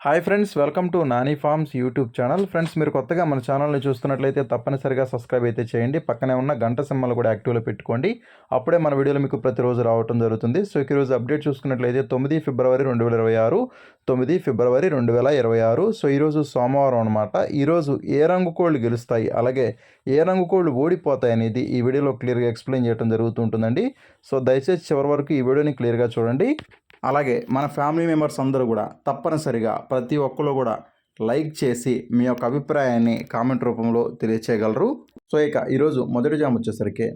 Hi friends, welcome to Nani forms YouTube channel. Friends, మీరు కొత్తగా మన ఛానల్ని చూస్తున్నట్లయితే తప్పనిసరిగా సబ్స్క్రైబ్ అయితే చేయండి. పక్కనే ఉన్న గంట సింబల్ కూడా యాక్టివ్లో పెట్టుకోండి. అప్పుడే మన వీడియోలు మీకు ప్రతిరోజు రావడం జరుగుతుంది. సో ఈరోజు అప్డేట్ చూసుకున్నట్లయితే 9 ఫిబ్రవరి 2026 9 ఫిబ్రవరి 2026. సో ఈరోజు సోమవారం అనమాట. ఈరోజు ఏ రంగు కోళ్ళు గెలుస్తాయి, అలాగే ఏ రంగు కోళ్ళు ఓడిపోతాయి అనేది ఈ వీడియోలో క్లియర్గా ఎక్స్ప్లెయిన్ చేయడం జరుగుతుంటుందండి. సో దయచేసి చివరి వరకు ఈ వీడియోని క్లియర్గా చూడండి. అలాగే మన ఫ్యామిలీ మెంబర్స్ అందరూ కూడా తప్పనిసరిగా ప్రతి ఒక్కరు కూడా లైక్ చేసి మీ యొక్క అభిప్రాయాన్ని కామెంట్ రూపంలో తెలియచేయగలరు. సో ఇక ఈరోజు మొదటి జామ్ వచ్చేసరికి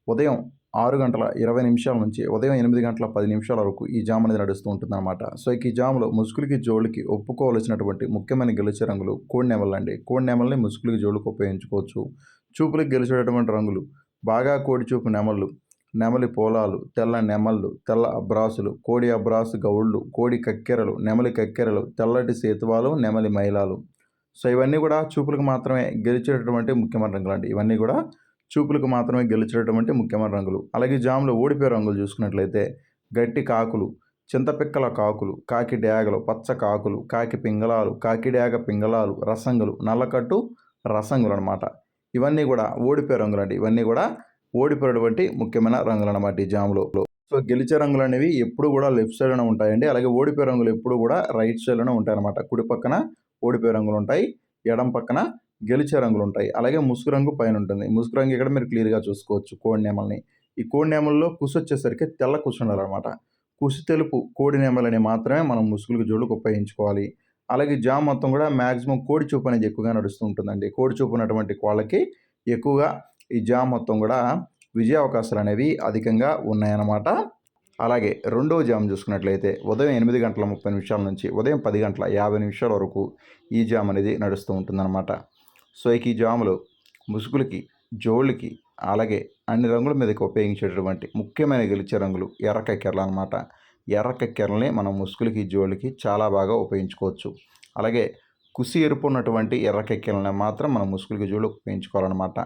ఉదయం 6:20 నుంచి ఉదయం 8:10 వరకు ఈ జామ్ అనేది నడుస్తూ ఉంటుందన్నమాట. సో ఇక ఈ జామ్లో ముసుగులకి జోళ్ళకి ఒప్పుకోవలసినటువంటి ముఖ్యమైన గెలిచే రంగులు కోడి నెమళ్ళు అండి. కోడి నెమల్ని ముసుగులకి జోళ్ళకి ఉపయోగించుకోవచ్చు. చూపులకు గెలిచేటటువంటి రంగులు బాగా కోడి చూపు నెమళ్ళు, నెమలి పోలాలు, తెల్ల నెమళ్ళు, తెల్ల అబ్రాసులు, కోడి అబ్రాసు గౌళ్ళు, కోడి కక్కెరలు, నెమలి కక్కెరలు, తెల్లటి సేతువాలు, నెమలి మైలాలు. సో ఇవన్నీ కూడా చూపులకు మాత్రమే గెలిచేటటువంటి ముఖ్యమైన రంగులు అండి. ఇవన్నీ కూడా చూపులకు మాత్రమే గెలిచేటటువంటి ముఖ్యమైన రంగులు. అలాగే జాములో ఓడిపోయే రంగులు చూసుకున్నట్లయితే గట్టి కాకులు, చింతపిక్కల కాకులు, కాకి డ్యాగలు, పచ్చ కాకులు, కాకి పింగళాలు, కాకి డ్యాగ పింగళాలు, రసంగులు, నల్లకట్టు రసంగులు అనమాట. ఇవన్నీ కూడా ఓడిపోయే రంగులు అండి. ఇవన్నీ కూడా ఓడిపోయేటువంటి ముఖ్యమైన రంగులు అన్నమాట ఈ జాములో. సో గెలిచే రంగులు అనేవి ఎప్పుడు కూడా లెఫ్ట్ సైడ్లోనే ఉంటాయండి. అలాగే ఓడిపోయే రంగులు ఎప్పుడు కూడా రైట్ సైడ్లోనే ఉంటాయి అనమాట. కుడి పక్కన ఓడిపోయే రంగులు ఉంటాయి, ఎడం పక్కన గెలిచే రంగులు ఉంటాయి. అలాగే ముసుగు రంగు పైన ఉంటుంది. ముసుగు రంగు ఇక్కడ మీరు క్లియర్గా చూసుకోవచ్చు కోడి నెమల్ని. ఈ కోడి నెమల్లో కుసు వచ్చేసరికి తెల్ల కుసు ఉండాలన్నమాట. కుసు తెలుపు కోడి నెమలని మాత్రమే మనం ముసుగులకు జోళ్ళకు ఉపయోగించుకోవాలి. అలాగే జామ్ మొత్తం కూడా మ్యాక్సిమం కోడి చూపు అనేది ఎక్కువగా నడుస్తూ ఉంటుందండి. కోడి చూపు ఉన్నటువంటి కోళ్ళకి ఎక్కువగా ఈ జామ్ మొత్తం కూడా విజయ అవకాశాలు అనేవి అధికంగా ఉన్నాయన్నమాట. అలాగే రెండవ జామ్ చూసుకున్నట్లయితే ఉదయం 8:30 నుంచి ఉదయం 10:50 వరకు ఈ జామ్ అనేది నడుస్తూ ఉంటుందన్నమాట. సో ఇక ఈ జాములో ముసుగులకి జోళ్ళకి అలాగే అన్ని రంగుల మీదకి ఉపయోగించేటటువంటి ముఖ్యమైన గెలిచే రంగులు ఎర్ర కక్కెరలు అనమాట. ఎర్ర కక్కెరలని మనం ముసుగులకి జోళ్ళకి చాలా బాగా ఉపయోగించుకోవచ్చు. అలాగే కుసి ఎరుపు ఉన్నటువంటి ఎర్ర కక్కెరలని మాత్రం మనం ముసుగులకి జోళ్ళకి ఉపయోగించుకోవాలన్నమాట.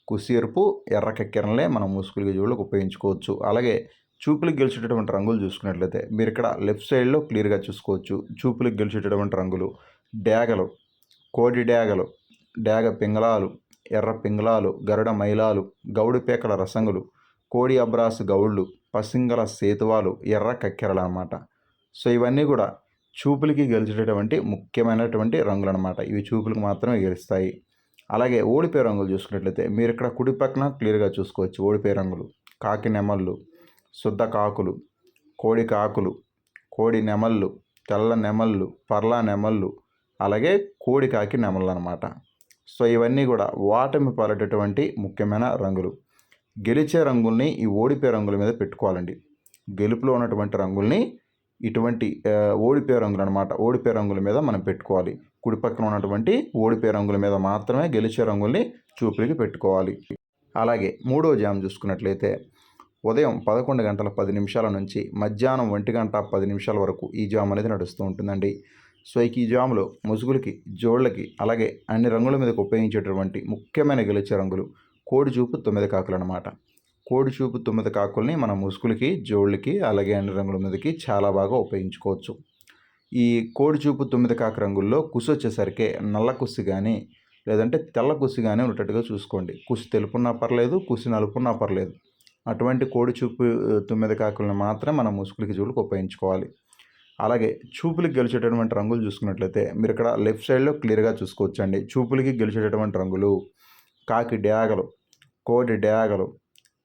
కుసి ఎరుపు ఎర్ర కక్కెరలనే మనం ముసుగులకి జోళ్ళకి ఉపయోగించుకోవచ్చు. అలాగే చూపులకు గెలిచేటటువంటి రంగులు చూసుకున్నట్లయితే మీరు ఇక్కడ లెఫ్ట్ సైడ్లో క్లియర్గా చూసుకోవచ్చు. చూపులకు గెలిచేటటువంటి రంగులు డ్యాగలు, కోడి డ్యాగలు, డ్యాగ పింగళాలు, ఎర్ర పింగళాలు, గరుడ మైలాలు, గౌడి పేకల రసంగులు, కోడి అబ్రాసు గౌళ్ళు, పసింగల సేతువాలు, ఎర్ర కక్కెరలు అన్నమాట. సో ఇవన్నీ కూడా చూపులకి గెలిచేటటువంటి ముఖ్యమైనటువంటి రంగులు అనమాట. ఇవి చూపులకు మాత్రమే గెలుస్తాయి. అలాగే ఓడిపోయే రంగులు చూసుకున్నట్లయితే మీరు ఇక్కడ కుడి పక్కన క్లియర్గా చూసుకోవచ్చు. ఓడిపోయే రంగులు కాకి నెమళ్ళు, శుద్ధ కాకులు, కోడి కాకులు, కోడి నెమళ్ళు, తెల్ల నెమళ్ళు, పర్లా నెమళ్ళు, అలాగే కోడి కాకి నెమళ్ళు అనమాట. సో ఇవన్నీ కూడా ఓటమి పాలటటువంటి ముఖ్యమైన రంగులు. గెలిచే రంగుల్ని ఈ ఓడిపోయే రంగుల మీద పెట్టుకోవాలండి. గెలుపులో ఉన్నటువంటి రంగుల్ని ఇటువంటి ఓడిపోయే రంగులు అనమాట. ఓడిపోయే రంగుల మీద మనం పెట్టుకోవాలి. కుడి పక్కన ఉన్నటువంటి ఓడిపోయే రంగుల మీద మాత్రమే గెలిచే రంగుల్ని చూపులకి పెట్టుకోవాలి. అలాగే మూడో జామ్ చూసుకున్నట్లయితే ఉదయం 11:10 నుంచి మధ్యాహ్నం 1:10 వరకు ఈ జామ్ అనేది నడుస్తూ ఉంటుందండి. సో ఈ జాములో ముసుగులకి జోళ్ళకి అలాగే అన్ని రంగుల మీదకి ఉపయోగించేటటువంటి ముఖ్యమైన గెలిచే రంగులు కోడి చూపు 9 కాకులు అనమాట. కోడి చూపు 9 కాకుల్ని మన ముసుగులకి జోళ్ళకి అలాగే అన్ని రంగుల మీదకి చాలా బాగా ఉపయోగించుకోవచ్చు. ఈ కోడి చూపు 9 కాకు రంగుల్లో కుసు వచ్చేసరికి నల్ల కుసి కానీ లేదంటే తెల్ల కుసి కానీ ఉన్నట్టుగా చూసుకోండి. కుసి తెలుపున్నా పర్లేదు, కుసి నలుపున్నా పర్లేదు. అటువంటి కోడి చూపు 9 కాకులను మాత్రం మనం ముసుగులకి జోళ్ళకి ఉపయోగించుకోవాలి. అలాగే చూపులకి గెలిచేటటువంటి రంగులు చూసుకున్నట్లయితే మీరు ఇక్కడ లెఫ్ట్ సైడ్లో క్లియర్గా చూసుకోవచ్చండి. చూపులకి గెలిచేటటువంటి రంగులు కాకి డ్యాగలు, కోడి డ్యాగలు,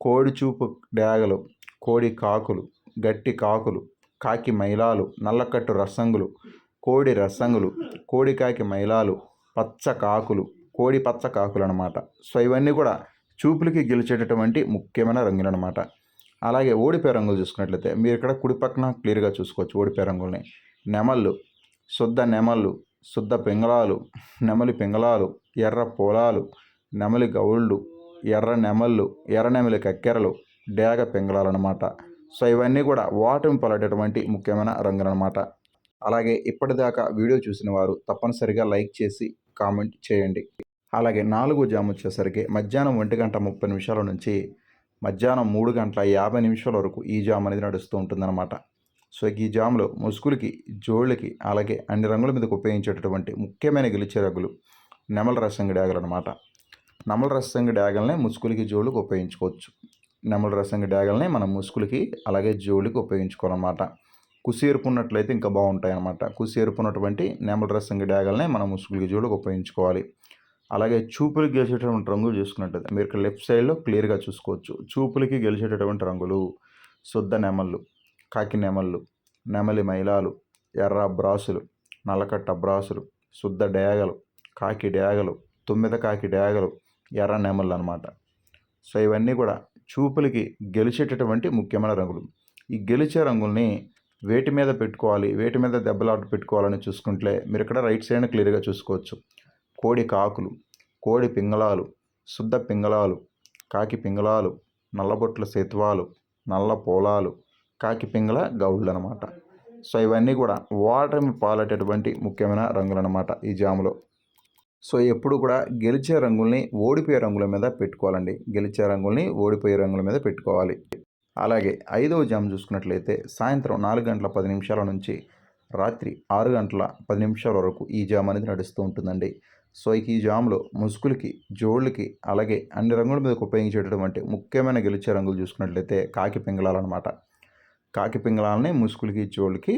కోడి చూపు డ్యాగలు, కోడి కాకులు, గట్టి కాకులు, కాకి మైలాలు, నల్లకట్టు రసంగులు, కోడి రసంగులు, కోడి కాకి మైలాలు, పచ్చ కాకులు, కోడి పచ్చ కాకులు అనమాట. సో ఇవన్నీ కూడా చూపులకి గెలిచేటటువంటి ముఖ్యమైన రంగులు అనమాట. అలాగే ఓడిపోయే రంగులు చూసుకున్నట్లయితే మీరు ఇక్కడ కుడి పక్కన క్లియర్గా చూసుకోవచ్చు. ఓడిపోయే రంగుల్ని నెమళ్ళు, శుద్ధ నెమళ్ళు, శుద్ధ పింగళాలు, నెమలి పింగళాలు, ఎర్ర పోలాలు, నెమలి గౌళ్ళు, ఎర్ర నెమళ్ళు, ఎర్ర నెమలి కక్కెరలు, డ్యాగ పింగళాలు అనమాట. సో ఇవన్నీ కూడా ఓటమి పాలటటువంటి ముఖ్యమైన రంగులు అనమాట. అలాగే ఇప్పటిదాకా వీడియో చూసిన వారు తప్పనిసరిగా లైక్ చేసి కామెంట్ చేయండి. అలాగే నాలుగో జామ్ వచ్చేసరికి మధ్యాహ్నం 1:30 నుంచి మధ్యాహ్నం 3:50 వరకు ఈ జామ్ అనేది నడుస్తూ ఉంటుందన్నమాట. సో ఈ జామ్లో ముసుగులకి, జోళ్ళకి, అలాగే అన్ని రంగుల మీదకి ఉపయోగించేటటువంటి ముఖ్యమైన గెలిచే రంగులు నెమల రసంగి డాగలు అనమాట. నెమల రసంగి డాగల్నే ముసుగులకి, జోళ్ళకి ఉపయోగించుకోవచ్చు. నెమల రసంగి డాగల్ని మనం ముసుగులకి అలాగే జోళ్ళకి ఉపయోగించుకోవాలన్నమాట. కుసి ఎరుపు ఉన్నట్లయితే ఇంకా బాగుంటాయి అన్నమాట. కుసి ఎరుపు ఉన్నటువంటి నెమల రసంగి డాగల్ని మనం ముసుగులకి, జోళ్ళకి ఉపయోగించుకోవాలి. అలాగే చూపులకి గెలిచేటటువంటి రంగులు చూసుకున్నట్లయితే మీరు ఇక్కడ లెఫ్ట్ సైడ్లో క్లియర్గా చూసుకోవచ్చు. చూపులకి గెలిచేటటువంటి రంగులు శుద్ధ నెమళ్ళు, కాకి నెమళ్ళు, నెమలి మైలాలు, ఎర్ర బ్రాసులు, నల్లకట్ట బ్రాసులు, శుద్ధ డేగలు, కాకి డేగలు, తుమ్మెద కాకి డేగలు, ఎర్ర నెమళ్ళు అనమాట. సో ఇవన్నీ కూడా చూపులకి గెలిచేటటువంటి ముఖ్యమైన రంగులు. ఈ గెలిచే రంగుల్ని వేటి మీద పెట్టుకోవాలి, వేటి మీద దెబ్బలాట పెట్టుకోవాలని చూసుకుంటే మీరు ఇక్కడ రైట్ సైడ్ని క్లియర్గా చూసుకోవచ్చు. కోడి కాకులు, కోడి పింగళాలు, శుద్ధ పింగళాలు, కాకి పింగళాలు, నల్లబొట్ల సేతువాలు, నల్ల పోలాలు, కాకి పింగళ గౌళ్ళు అనమాట. సో ఇవన్నీ కూడా ఓటమి పాలటటువంటి ముఖ్యమైన రంగులు అనమాట ఈ జాములో. సో ఎప్పుడు కూడా గెలిచే రంగుల్ని ఓడిపోయే రంగుల మీద పెట్టుకోవాలండి. గెలిచే రంగుల్ని ఓడిపోయే రంగుల మీద పెట్టుకోవాలి. అలాగే 5వ జామ్ చూసుకున్నట్లయితే సాయంత్రం 4:10 నుంచి రాత్రి 6:10 వరకు ఈ జామ్ అనేది నడుస్తూ ఉంటుందండి. సో ఈ జామ్లో ముసుగులకి, జోళ్ళకి, అలాగే అన్ని రంగుల మీదకి ఉపయోగించేటటువంటి ముఖ్యమైన గెలిచే రంగులు చూసుకున్నట్లయితే కాకి పింగళాలు అనమాట. కాకి పింగళాలని ముసుగులకి, జోళ్ళకి,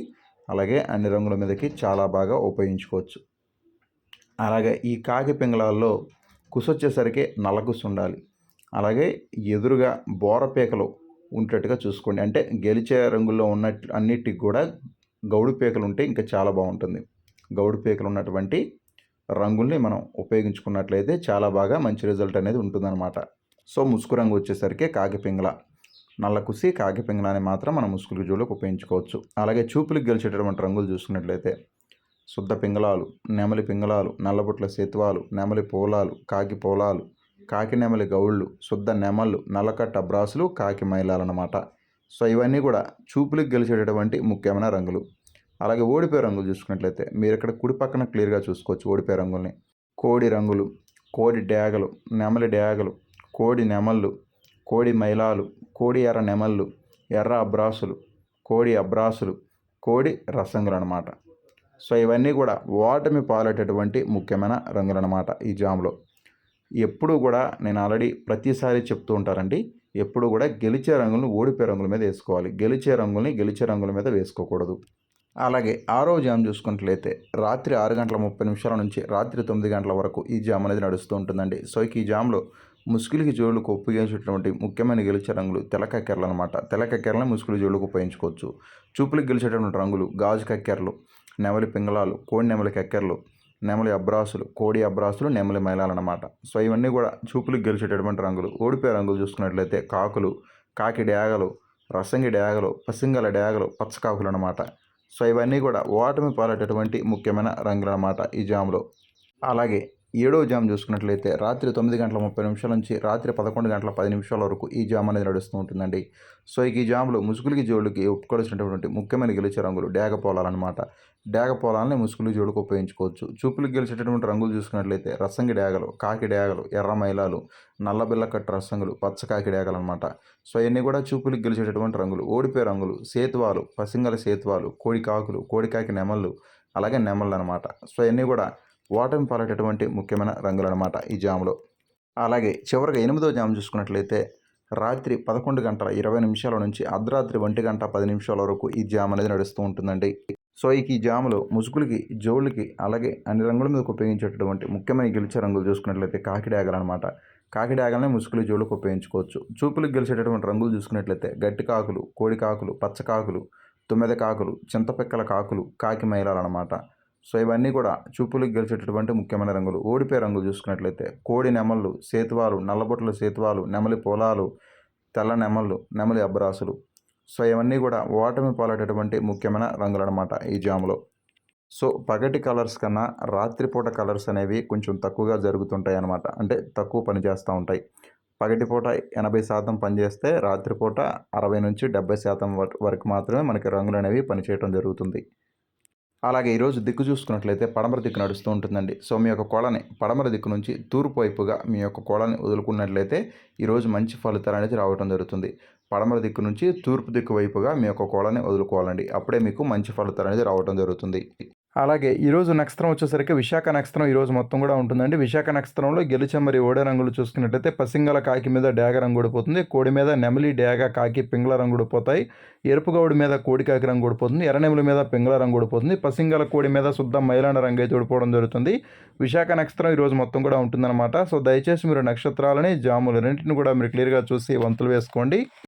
అలాగే అన్ని రంగుల మీదకి చాలా బాగా ఉపయోగించుకోవచ్చు. అలాగే ఈ కాకి పింగళాల్లో కుసొచ్చేసరికి నల్లకుసు ఉండాలి. అలాగే ఎదురుగా బోరపీకలు ఉండేట్టుగా చూసుకోండి. అంటే గెలిచే రంగుల్లో ఉన్నట్టు అన్నిటికి కూడా గౌడు పీకలు ఉంటే ఇంకా చాలా బాగుంటుంది. గౌడు పీకలు ఉన్నటువంటి రంగుల్ని మనం ఉపయోగించుకున్నట్లయితే చాలా బాగా మంచి రిజల్ట్ అనేది ఉంటుందన్నమాట. సో ముసుగు రంగు వచ్చేసరికి కాకి పింగళ, నల్లకుసి, కాకి పింగళాన్ని మాత్రం మనం ముసుగులకు, జోళ్ళకి ఉపయోగించుకోవచ్చు. అలాగే చూపులకు గెలిచేటటువంటి రంగులు చూసుకున్నట్లయితే శుద్ధ పింగళాలు, నెమలి పింగళాలు, నల్లబొట్ల సేతువాలు, నెమలి పోలాలు, కాకి పోలాలు, కాకి నెమలి గౌళ్ళు, శుద్ధ నెమళ్ళు, నల్లకట్ట బ్రాసులు, కాకి మైలాలు అన్నమాట. సో ఇవన్నీ కూడా చూపులకు గెలిచేటటువంటి ముఖ్యమైన రంగులు. అలాగే ఓడిపోయే రంగులు చూసుకున్నట్లయితే మీరు ఇక్కడ కుడి పక్కన క్లియర్గా చూసుకోవచ్చు ఓడిపోయే రంగుల్ని. కోడి రంగులు, కోడి డేగలు, నెమలి డేగలు, కోడి నెమళ్ళు, కోడి మైలాలు, కోడి ఎర్ర నెమళ్ళు, ఎర్ర అబ్రాసులు, కోడి అబ్రాసులు, కోడి రసంగులు అనమాట. సో ఇవన్నీ కూడా ఓటమి పాలేటటువంటి ముఖ్యమైన రంగులు అనమాట ఈ జామ్లో. ఎప్పుడు కూడా నేను ఆల్రెడీ ప్రతిసారి చెప్తూ ఉంటారండి, ఎప్పుడు కూడా గెలిచే రంగులను ఓడిపోయే రంగుల మీద వేసుకోవాలి. గెలిచే రంగుల్ని గెలిచే రంగుల మీద వేసుకోకూడదు. అలాగే 6వ జామ్ చూసుకున్నట్లయితే రాత్రి 6:30 నుంచి రాత్రి 9 గంటల వరకు ఈ జామ్ అనేది నడుస్తూ ఉంటుందండి. సో ఈ జామ్లో ముసుగులకి, జోళ్ళకు ఉపయోగించేటువంటి ముఖ్యమైన గెలిచే రంగులు తెల్ల కక్కెరలు అనమాట. తెల్ల కక్కెరలను ముసుగులు, జోళ్ళకు ఉపయోగించుకోవచ్చు. చూపులకు గెలిచేటటువంటి రంగులు గాజు కక్కెరలు, నెమలి పింగళాలు, కోడి నెమలి కక్కెరలు, నెమలి అబ్రాసులు, కోడి అబ్రాసులు, నెమలి మైలాలు అనమాట. సో ఇవన్నీ కూడా చూపులకు గెలిచేటటువంటి రంగులు. ఓడిపోయే రంగులు చూసుకున్నట్లయితే కాకులు, కాకి డేగలు, రసంగి డేగలు, పసింగల డేగలు, పచ్చకాకులు అనమాట. సో ఇవన్నీ కూడా ఓటమి పాలేటటువంటి ముఖ్యమైన రంగులు అనమాట ఈ జామ్లో. అలాగే 7వ జామ్ చూసుకున్నట్లయితే రాత్రి 9:30 నుంచి రాత్రి 11:10 వరకు ఈ జామ్ అనేది నడుస్తూ ఉంటుందండి. సో ఈ జామ్లో ముసుగులకి, జోళ్ళకి ఒప్పుకోవాల్సినటువంటి ముఖ్యమైన గెలిచే రంగులు డేగ పోలాలన్నమాట. డేగ పోలాలని ముసుగులు, జోళ్ళకు ఉపయోగించుకోవచ్చు. చూపులకు గెలిచేటటువంటి రంగులు చూసుకున్నట్లయితే రసంగి డేగలు, కాకి డేగలు, ఎర్ర మైలాలు, నల్లబిల్ల కట్టు రసంగులు, పచ్చకాకి డేగలు అనమాట. సో ఇవన్నీ కూడా చూపులకు గెలిచేటటువంటి రంగులు. ఓడిపోయే రంగులు సేతువాలు, పసింగల సేతువాలు, కోడి కాకులు, కోడికాకి నెమళ్ళు, అలాగే నెమళ్ళు అనమాట. సో ఇవన్నీ కూడా ఓటమి పాలేటటువంటి ముఖ్యమైన రంగులు అనమాట ఈ జామ్లో. అలాగే చివరిగా 8వ జామ్ చూసుకున్నట్లయితే రాత్రి 11:20 నుంచి అర్ధరాత్రి 1:10 వరకు ఈ జామ్ అనేది నడుస్తూ ఉంటుందండి. సో ఈ జామ్లో ముసుగులకి, జోళ్ళకి, అలాగే అన్ని రంగుల మీదకి ఉపయోగించేటటువంటి ముఖ్యమైన గెలిచే రంగులు చూసుకున్నట్లయితే కాకి డేగలు అనమాట. కాకి డేగలనే ముసుగులు, జోళ్ళకు ఉపయోగించుకోవచ్చు. చూపులకు గెలిచేటటువంటి రంగులు చూసుకున్నట్లయితే గట్టి కాకులు, కోడి కాకులు, పచ్చకాకులు, తుమ్మెద కాకులు, చింతపిక్కల కాకులు, కాకి మైలాలు అనమాట. సో ఇవన్నీ కూడా చూపులకు గెలిచేటటువంటి ముఖ్యమైన రంగులు. ఓడిపోయే రంగులు చూసుకున్నట్లయితే కోడి నెమళ్ళు, సేతువాలు, నల్లబొట్ల సేతువాలు, నెమలి పోలాలు, తెల్ల నెమళ్ళు, నెమలి అబ్రాసులు. సో ఇవన్నీ కూడా ఓటమి పాలేటటువంటి ముఖ్యమైన రంగులు అనమాట ఈ జామ్లో. సో పగటి కలర్స్ కన్నా రాత్రిపూట కలర్స్ అనేవి కొంచెం తక్కువగా జరుగుతుంటాయి అన్నమాట. అంటే తక్కువ పని చేస్తూ ఉంటాయి. పగటిపూట 80% పనిచేస్తే రాత్రిపూట 60-70% వరకు మాత్రమే మనకి రంగులు అనేవి పనిచేయడం జరుగుతుంది. అలాగే ఈరోజు దిక్కు చూసుకున్నట్లయితే పడమర దిక్కు నడుస్తూ ఉంటుందండి. సో మీ యొక్క కోళ్ళని పడమర దిక్కు నుంచి తూర్పు వైపుగా మీ యొక్క కోళ్ళని వదులుకున్నట్లయితే ఈరోజు మంచి ఫలితాలు అనేది రావడం జరుగుతుంది. పడమర దిక్కు నుంచి తూర్పు దిక్కు వైపుగా మీ యొక్క కోళ్ళని వదులుకోవాలండి. అప్పుడే మీకు మంచి ఫలితాలు అనేది రావటం జరుగుతుంది. అలాగే ఈరోజు నక్షత్రం వచ్చేసరికి విశాఖ నక్షత్రం ఈరోజు మొత్తం కూడా ఉంటుందండి. విశాఖ నక్షత్రంలో గెలిచెమ్మరి ఓడే రంగులు చూసుకున్నట్టయితే పసింగల కాకి మీద డేగ రంగు ఊడిపోతుంది. కోడి మీద నెమలి, డేగ, కాకి, పింగళ రంగు ఊడిపోతాయి. ఎరుపు గౌడి మీద కోడి కాకి రంగు ఊడిపోతుంది. ఎర్రనెమలి మీద పింగళ రంగు ఊడిపోతుంది. పసింగల కోడి మీద శుద్ధ మైలాండ రంగు అయితే ఊడిపోవడం జరుగుతుంది. విశాఖ నక్షత్రం ఈరోజు మొత్తం కూడా ఉంటుందన్నమాట. సో దయచేసి మీరు నక్షత్రాలని, జాములు రెండింటిని కూడా మీరు క్లియర్గా చూసి వంతులు వేసుకోండి.